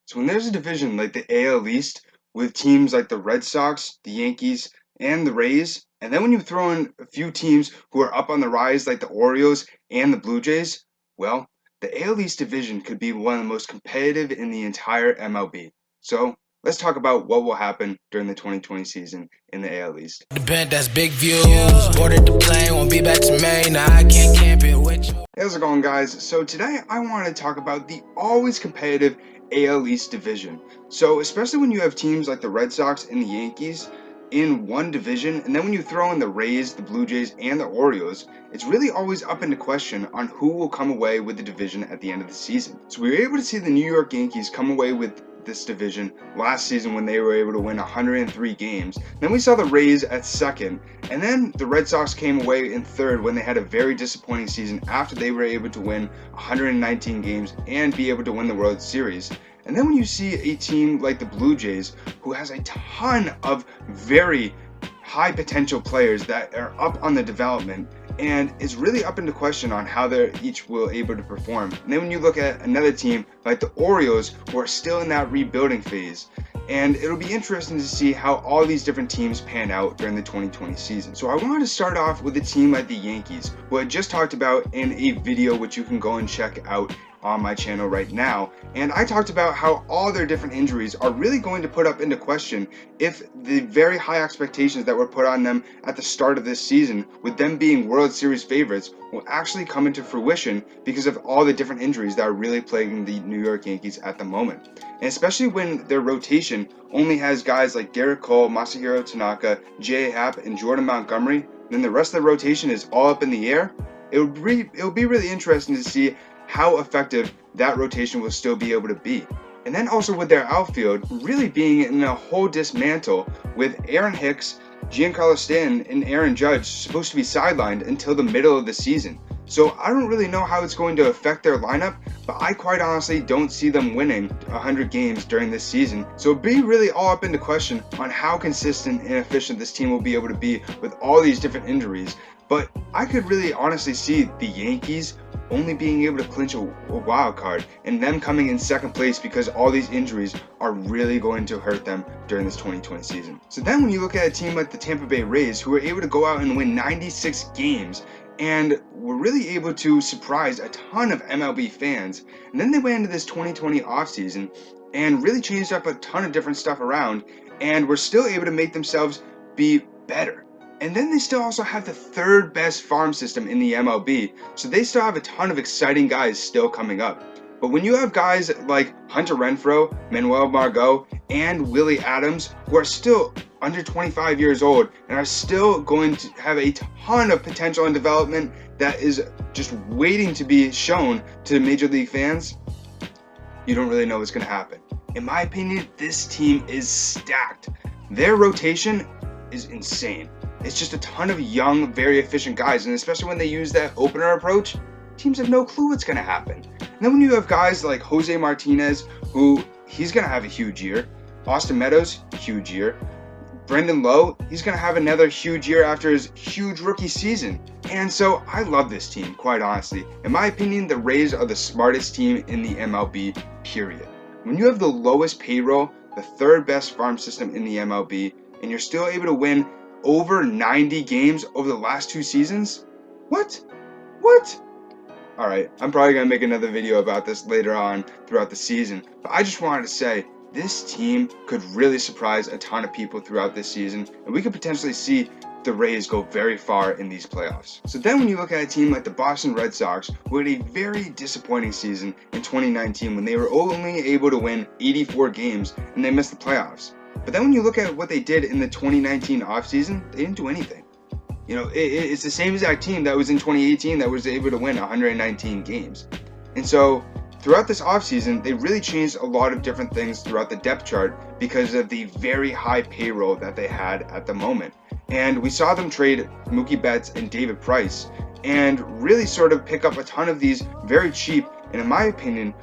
So when there's a division like the AL East with teams like the Red Sox, the Yankees, and the Rays, and then when you throw in a few teams who are up on the rise like the Orioles and the Blue Jays, well, the AL East division could be one of the most competitive in the entire MLB. So let's talk about what will happen during the 2020 season in the AL East. The bent, that's big views. Boarded the plane, won't be back to Maine. Now I can't camp it with you. Hey, how's it going, guys? So today I want to talk about the always competitive AL East division. So especially when you have teams like the Red Sox and the Yankees in one division, and then when you throw in the Rays, the Blue Jays, and the Orioles, it's really always up into question on who will come away with the division at the end of the season. So we were able to see the New York Yankees come away with this division last season when they were able to win 103 games. Then we saw the Rays at second, and then the Red Sox came away in third when they had a very disappointing season after they were able to win 119 games and be able to win the World Series. And then when you see a team like the Blue Jays, who has a ton of very high potential players that are up on the development, and it's really up into question on how they're each will able to perform. And then when you look at another team like the Orioles, who are still in that rebuilding phase, and it'll be interesting to see how all these different teams pan out during the 2020 season. So I wanted to start off with a team like the Yankees, who I just talked about in a video which you can go and check out on my channel right now, and I talked about how all their different injuries are really going to put up into question if the very high expectations that were put on them at the start of this season, with them being World Series favorites, will actually come into fruition because of all the different injuries that are really plaguing the New York Yankees at the moment. And especially when their rotation only has guys like Garrett Cole, Masahiro Tanaka, J.A. Happ, and Jordan Montgomery, then the rest of the rotation is all up in the air. It'll be really interesting to see how effective that rotation will still be able to be. And then also with their outfield really being in a whole dismantle, with Aaron Hicks, Giancarlo Stanton, and Aaron Judge supposed to be sidelined until the middle of the season. So I don't really know how it's going to affect their lineup, but I quite honestly don't see them winning 100 games during this season. So it'll be really all up into question on how consistent and efficient this team will be able to be with all these different injuries. But I could really honestly see the Yankees only being able to clinch a wild card and them coming in second place because all these injuries are really going to hurt them during this 2020 season. So then when you look at a team like the Tampa Bay Rays, who were able to go out and win 96 games and were really able to surprise a ton of MLB fans, and then they went into this 2020 offseason and really changed up a ton of different stuff around and were still able to make themselves be better. And then they still also have the third best farm system in the MLB, so they still have a ton of exciting guys still coming up. But when you have guys like Hunter Renfroe, Manuel Margot, and Willie Adams, who are still under 25 years old and are still going to have a ton of potential and development that is just waiting to be shown to Major League fans, you don't really know what's going to happen. In my opinion, this team is stacked. Their rotation is insane. It's just a ton of young, very efficient guys, and especially when they use that opener approach, teams have no clue what's going to happen. And then when you have guys like Jose Martinez, who he's going to have a huge year, Austin Meadows, huge year, Brendan Lowe, he's going to have another huge year after his huge rookie season. And so I love this team, quite honestly. In my opinion, the Rays are the smartest team in the MLB, period. When you have the lowest payroll, the third best farm system in the MLB, and you're still able to win over 90 games over the last two seasons? What? Alright, I'm probably going to make another video about this later on throughout the season, but I just wanted to say, this team could really surprise a ton of people throughout this season, and we could potentially see the Rays go very far in these playoffs. So then when you look at a team like the Boston Red Sox, who had a very disappointing season in 2019 when they were only able to win 84 games and they missed the playoffs. But then when you look at what they did in the 2019 offseason, they didn't do anything. You know, it's the same exact team that was in 2018 that was able to win 119 games. And so throughout this offseason, they really changed a lot of different things throughout the depth chart because of the very high payroll that they had at the moment. And we saw them trade Mookie Betts and David Price and really sort of pick up a ton of these very cheap, and in my opinion,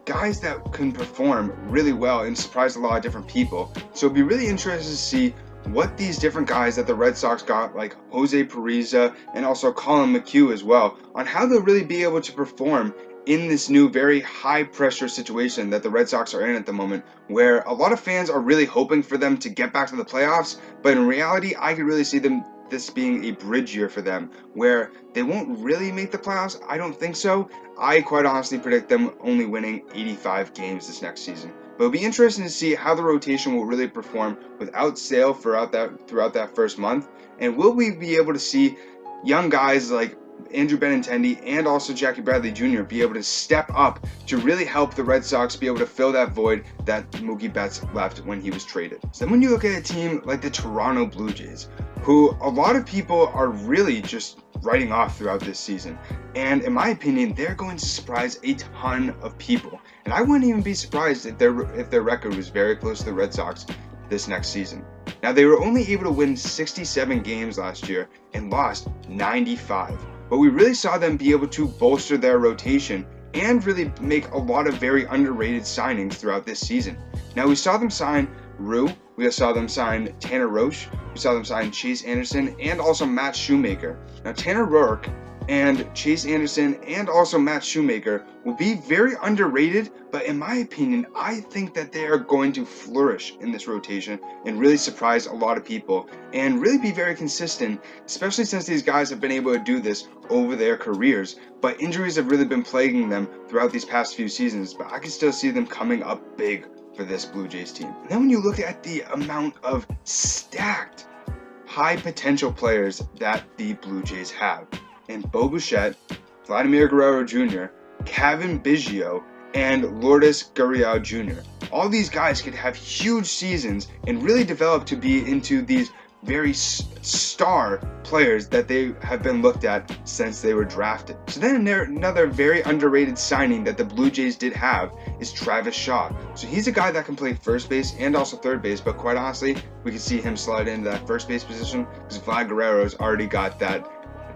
guys that can perform really well and surprise a lot of different people. So it'd be really interesting to see what these different guys that the Red Sox got, like Jose Pariza and also Colin McHugh as well, on how they'll really be able to perform in this new very high pressure situation that the Red Sox are in at the moment, where a lot of fans are really hoping for them to get back to the playoffs, but in reality, I could really see this being a bridge year for them, where they won't really make the playoffs. I don't think so. I quite honestly predict them only winning 85 games this next season. But it'll be interesting to see how the rotation will really perform without Sale throughout that first month, and will we be able to see young guys like Andrew Benintendi and also Jackie Bradley Jr. be able to step up to really help the Red Sox be able to fill that void that Mookie Betts left when he was traded. So then when you look at a team like the Toronto Blue Jays, who a lot of people are really just writing off throughout this season, and in my opinion, they're going to surprise a ton of people. And I wouldn't even be surprised if their record was very close to the Red Sox this next season. Now, they were only able to win 67 games last year and lost 95. But we really saw them be able to bolster their rotation and really make a lot of very underrated signings throughout this season. Now, we saw them sign Rue, we saw them sign Tanner Roche, we saw them sign Chase Anderson, and also Matt Shoemaker. Now, Tanner Rourke and Chase Anderson and also Matt Shoemaker will be very underrated, but in my opinion, I think that they are going to flourish in this rotation and really surprise a lot of people and really be very consistent, especially since these guys have been able to do this over their careers. But injuries have really been plaguing them throughout these past few seasons, but I can still see them coming up big for this Blue Jays team. And then when you look at the amount of stacked high potential players that the Blue Jays have, and Bo Bichette, Vladimir Guerrero Jr., Kevin Biggio, and Lourdes Gurriel Jr. All these guys could have huge seasons and really develop to be into these very star players that they have been looked at since they were drafted. So then another very underrated signing that the Blue Jays did have is Travis Shaw. So he's a guy that can play first base and also third base, but quite honestly, we can see him slide into that first base position because Vlad Guerrero's already got that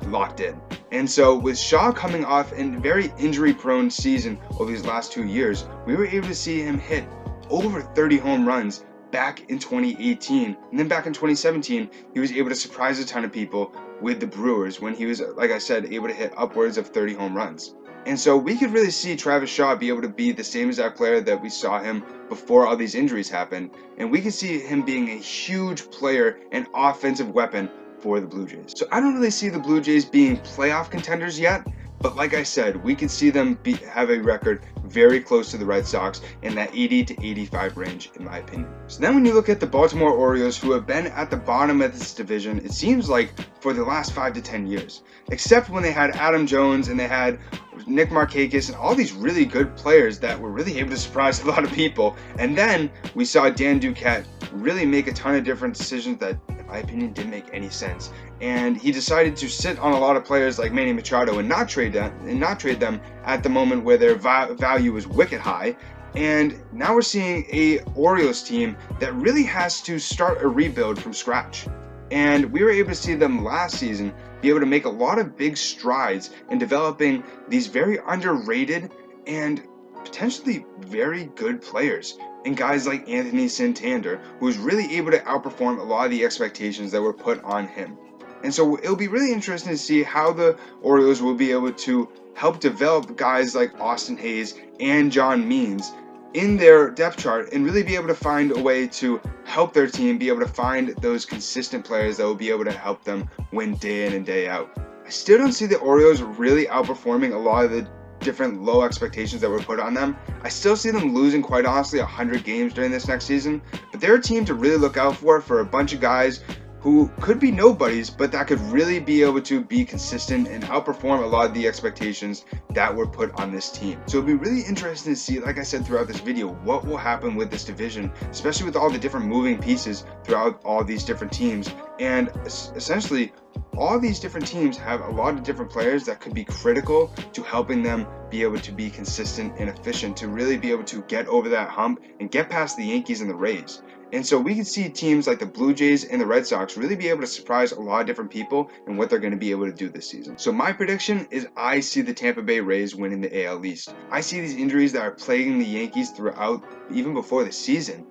locked in. And so with Shaw coming off a very injury-prone season over these last 2 years, we were able to see him hit over 30 home runs back in 2018. And then back in 2017, he was able to surprise a ton of people with the Brewers when he was, like I said, able to hit upwards of 30 home runs. And so we could really see Travis Shaw be able to be the same exact player that we saw him before all these injuries happened. And we could see him being a huge player and offensive weapon for the Blue Jays. So I don't really see the Blue Jays being playoff contenders yet, but like I said, we could see them have a record very close to the Red Sox in that 80 to 85 range, in my opinion. So then when you look at the Baltimore Orioles, who have been at the bottom of this division, it seems like for the last 5 to 10 years, except when they had Adam Jones and they had Nick Markakis and all these really good players that were really able to surprise a lot of people. And then we saw Dan Duquette really make a ton of different decisions that, in my opinion, didn't make any sense. And he decided to sit on a lot of players like Manny Machado and not trade them at the moment where their value was wicked high. And now we're seeing a Orioles team that really has to start a rebuild from scratch. And we were able to see them last season be able to make a lot of big strides in developing these very underrated and potentially very good players. And guys like Anthony Santander, who was really able to outperform a lot of the expectations that were put on him. And so it'll be really interesting to see how the Orioles will be able to help develop guys like Austin Hayes and John Means in their depth chart and really be able to find a way to help their team be able to find those consistent players that will be able to help them win day in and day out. I still don't see the Orioles really outperforming a lot of the different low expectations that were put on them. I still see them losing, quite honestly, 100 games during this next season, but they're a team to really look out for a bunch of guys who could be nobodies, but that could really be able to be consistent and outperform a lot of the expectations that were put on this team. So it'll be really interesting to see, like I said throughout this video, what will happen with this division, especially with all the different moving pieces throughout all these different teams. And essentially, all these different teams have a lot of different players that could be critical to helping them be able to be consistent and efficient to really be able to get over that hump and get past the Yankees and the Rays. And so we can see teams like the Blue Jays and the Red Sox really be able to surprise a lot of different people and what they're going to be able to do this season. So my prediction is I see the Tampa Bay Rays winning the AL East. I see these injuries that are plaguing the Yankees throughout, even before the season.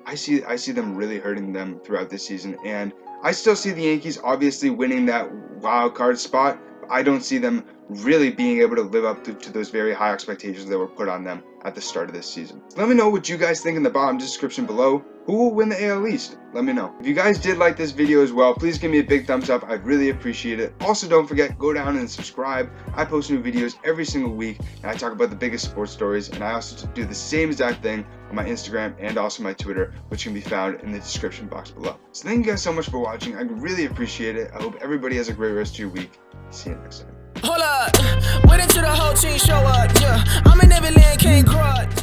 I see them really hurting them throughout this season. And I still see the Yankees obviously winning that wild card spot. I don't see them really being able to live up to those very high expectations that were put on them at the start of this season. So let me know what you guys think in the bottom description below. Who will win the AL East? Let me know. If you guys did like this video as well, please give me a big thumbs up. I'd really appreciate it. Also, don't forget, go down and subscribe. I post new videos every single week, and I talk about the biggest sports stories, and I also do the same exact thing on my Instagram and also my Twitter, which can be found in the description box below. So thank you guys so much for watching. I really appreciate it. I hope everybody has a great rest of your week. See you next time. Hold up, wait until the whole team show up, yeah. I'm in Neverland, can't grow up.